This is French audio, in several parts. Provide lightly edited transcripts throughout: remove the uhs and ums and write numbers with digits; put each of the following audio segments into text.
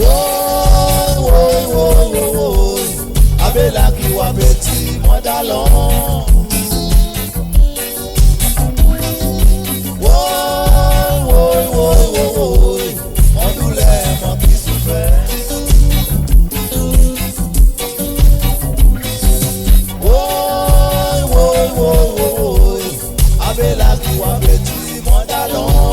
Oh, oh, oh, oh, oh. Abela qui wa petit, moi d'allons. Oh, oh, oh, oh, oh. Mon douleur, mon qui souffert. Oh, oh, oh, oh, oh. Abela qui wa petit, moi d'allons.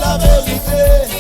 La vérité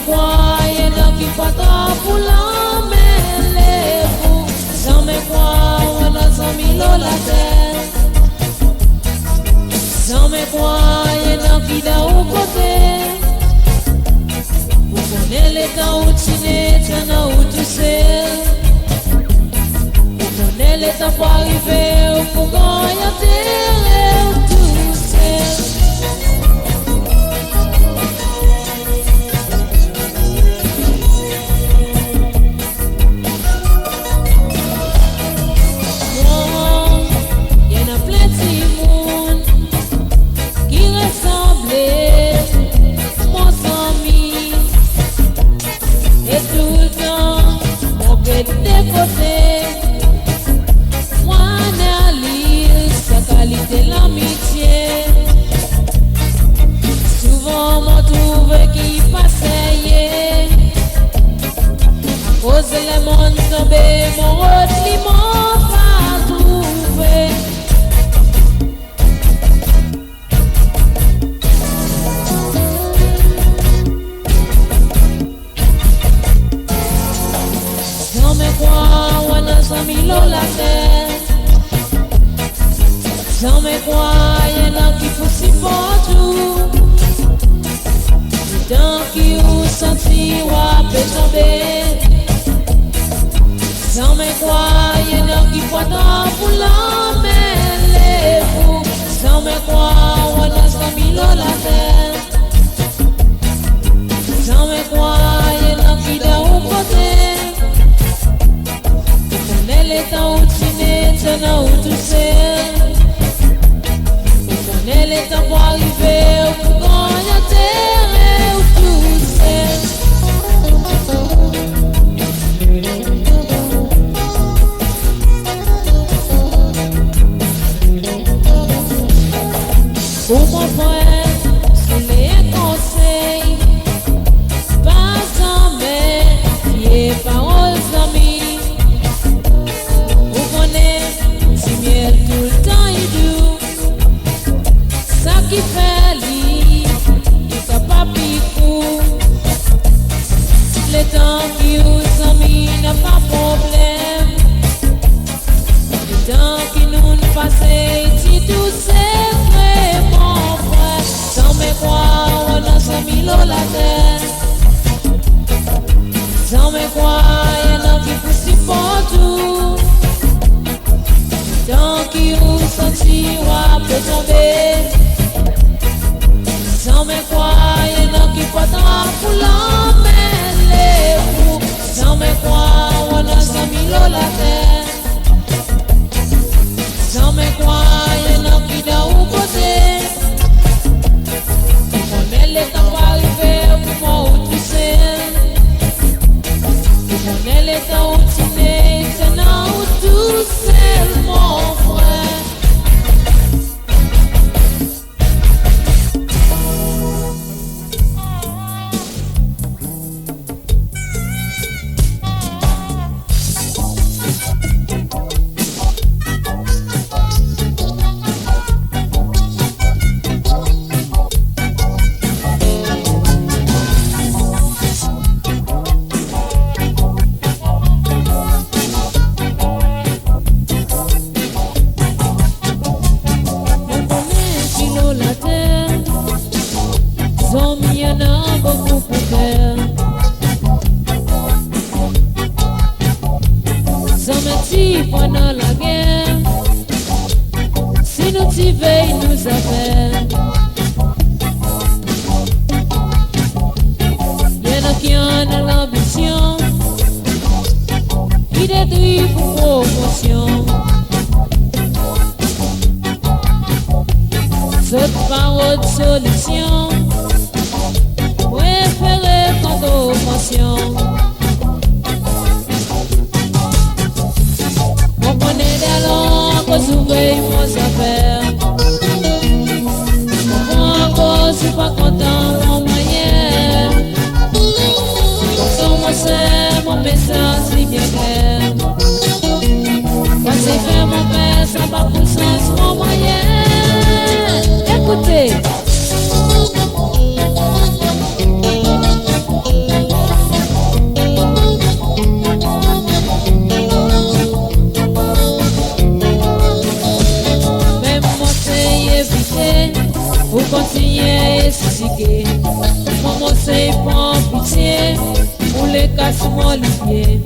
croyez dans qui pas pour l'emmêler-vous. Sans me croire dans 100 000 la terre. Sans me croyez dans qui d'un côté. Vous connaissez les temps où tu n'es, t'en où tu sais. Vous connaissez les temps pour arriver, pour gagner terre, tout c'est. Moi, analyse sa qualité, l'amitié. Souvent, m'en trouve qui passait. Cause le monde tombé, mon rôle, m'en pas trouvé. Sans me croire, on a 100 000 la terre. Sans me croire, y'en a qui faut si fort tout. Tant qui ou senti ou a peut tomber. Sans me croire, y'en a qui faut tant pour l'emmêler-vous. Sans me croire, on a 100 000 la terre. Sans me croire, y'en a qui d'un côté. Les temps où tu n'es, t'en où tu sais. On est les temps pour arriver, pour gagner terre, où tout c'est. Pour mon frère, sous les conseils, pas jamais, qui est paroles amies. Si miel tout le temps il doux. Ça qui fait lit, il est capable de fou. Le temps qui nous a mis n'a pas problème. Le temps qui nous passait, si tout c'est vraiment vrai. Sans me croire, on a 100 000 la terre. Sans me croire, y'en a qui poussent si fort tout. Tant qui ou senti ou a peut tomber. Sans me croire, y'en a qui pas tant pour l'emmêler-vous. Sans me croire, on a 100 000 la terre. Sans me croire, y'en a qui d'un côté. On met les temps pour arriver, pour moi où tu sais. On est les temps où tu n'es, t'en où tout c'est, mon frère. Pendant la guerre, si nous t'y veillons, nous affaires. Y'en a qui en a l'ambition, qui détruit pour promotion. Cette parole de solution, préférée quant aux pensions. S'ouvrir mon affaire. Moi encore, je suis pas content, mon moyen. Sur mon sein, mon message, c'est bien clair. Quand c'est fait mon père, ça va pour le sens, mon moyen. Écoutez. pas sous mon lipier.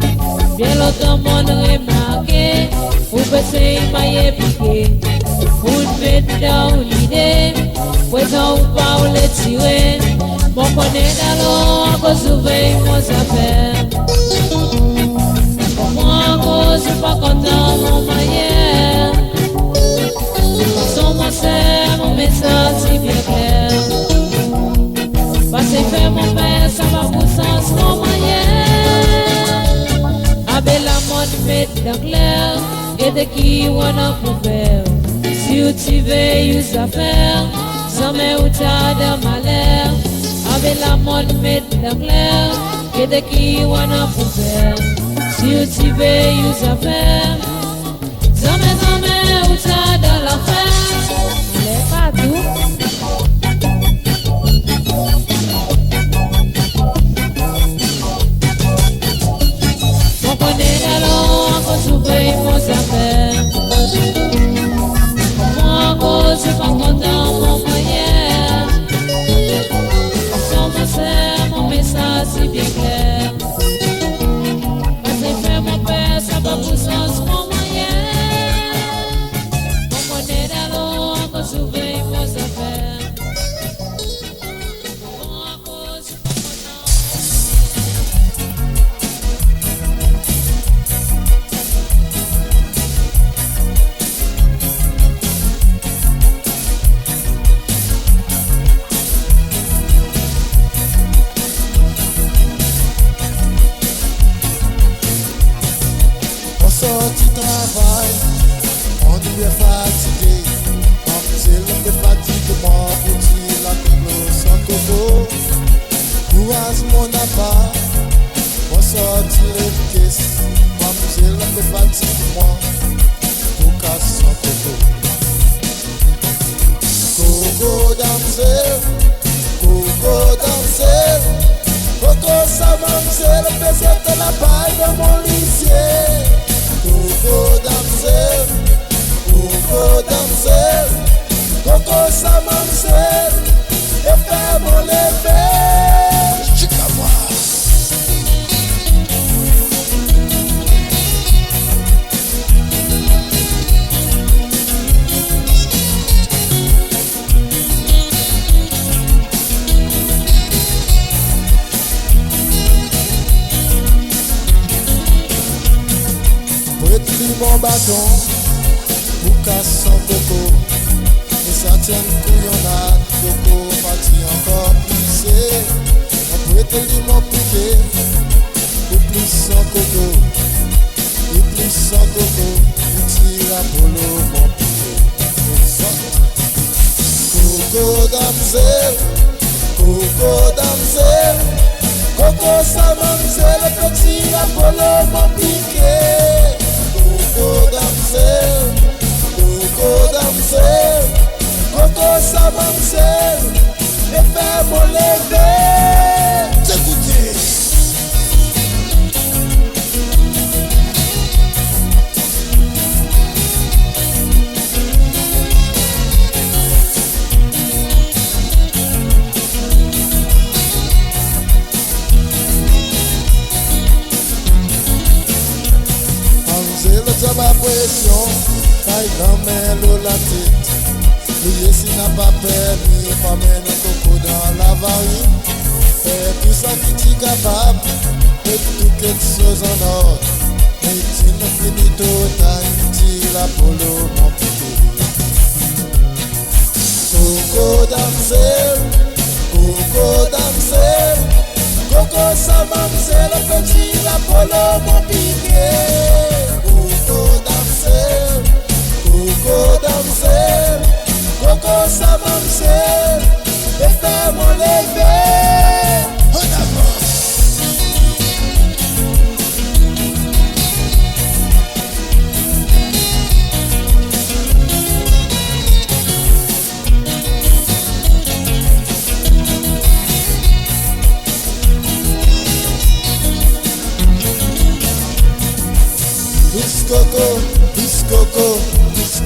Bien longtemps, mon remarqué, ou baisser maille piqué. Ou mettre dans l'idée, présent ou pas ou le tirer. Mon connaît d'alors, qu'on surveille mon affaire. Moi, qu'on suis pas content, mon manière. Façon, mon serre, mon message, c'est bien clair. Passez faire mon père, ça va pour sens, mon manière. Avec la mode, mettre dans clair. Et de qui on a pour faire. Si tu veux, use à faire. Jamais où t'as de malheur. Avec la mode, mettre dans clair. Et de qui on a pour faire. Si tu veux, use à faire. Jamais où t'as de l'affaire. C'est pas tout. On connaît alors, on surveille mon affaire. Moi, je suis pas content, mon moyen. Sans mon serre, mon message, c'est bien clair. Passez faire mon père, ça va pour sens, mon moyen. On connaît alors, on surveille mon affaire. Moi, je suis pas content. Sorti travail, on y est fatigué. C'est le peu fatiguement pour dire la coupe sans coco. Courage mon appart, on sorti les caisses. C'est le peu fatiguement pour casse sans coco. Coco danser, coco danser. Coco ça manque, le baiser de la paille de mon lycée. Coco danser, Coco ça manque, et faire mon lever. Chicago. Mon bâton, pour casser son coco. Et certaines couillonnades, coco parti encore poussé. On peut te dire mon piqué, et plus sans coco. Et plus sans coco, et tire à polo mon piqué. Coco damsel, coco damsel. Coco ça manque, le petit à polo mon piqué. Coco damsel, Coco ça mamsel, et faire mon lever. T'écoutez. Ma pression, taille grand-mère la tête. Lui s'il n'a pas permis, pas mettre un coco dans la varine. Faire tout ça qui t'y capable, et tout quelque chose en ordre. Mais tu ne finis total, tire la polo mon piqué. Coco damsel, Coco ça mamsel, le petit la polo mon piqué. Coco damsel, Coco ça mamsel, et faire mon lever. En avant.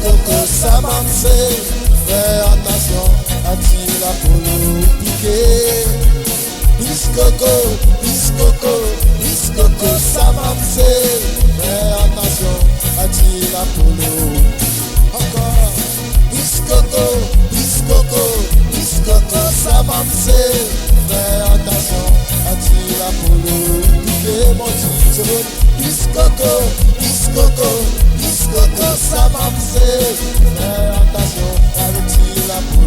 Coco ça mamsel, fais attention à tirer la polo piqué. Coco, m'amsé, fais attention, attire la polo. Encore, biscoco, biscoco, biscoco, ça m'amsé, fais attention, attire la polo. Piquez mon titre, biscoco, biscoco, biscoco, ça m'amsé, fais attention, attire la polo.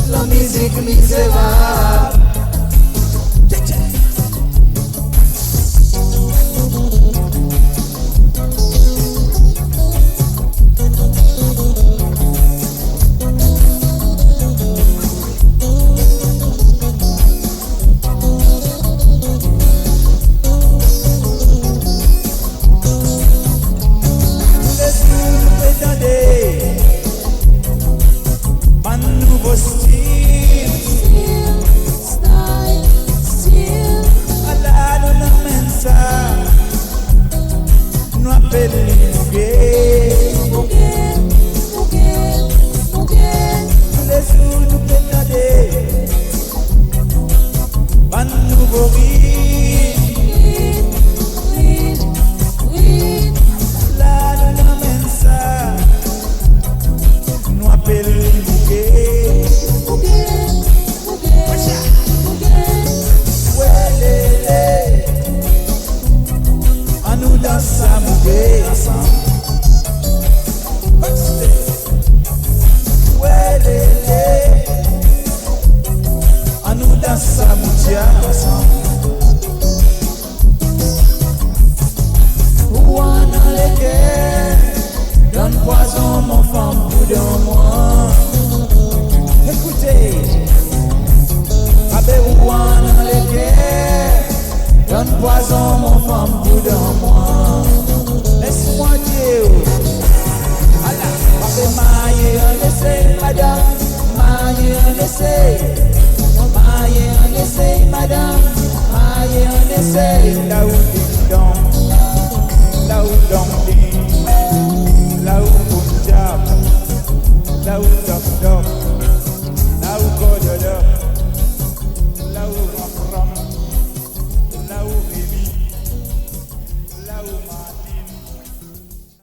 La musique misérable. Nouveau style.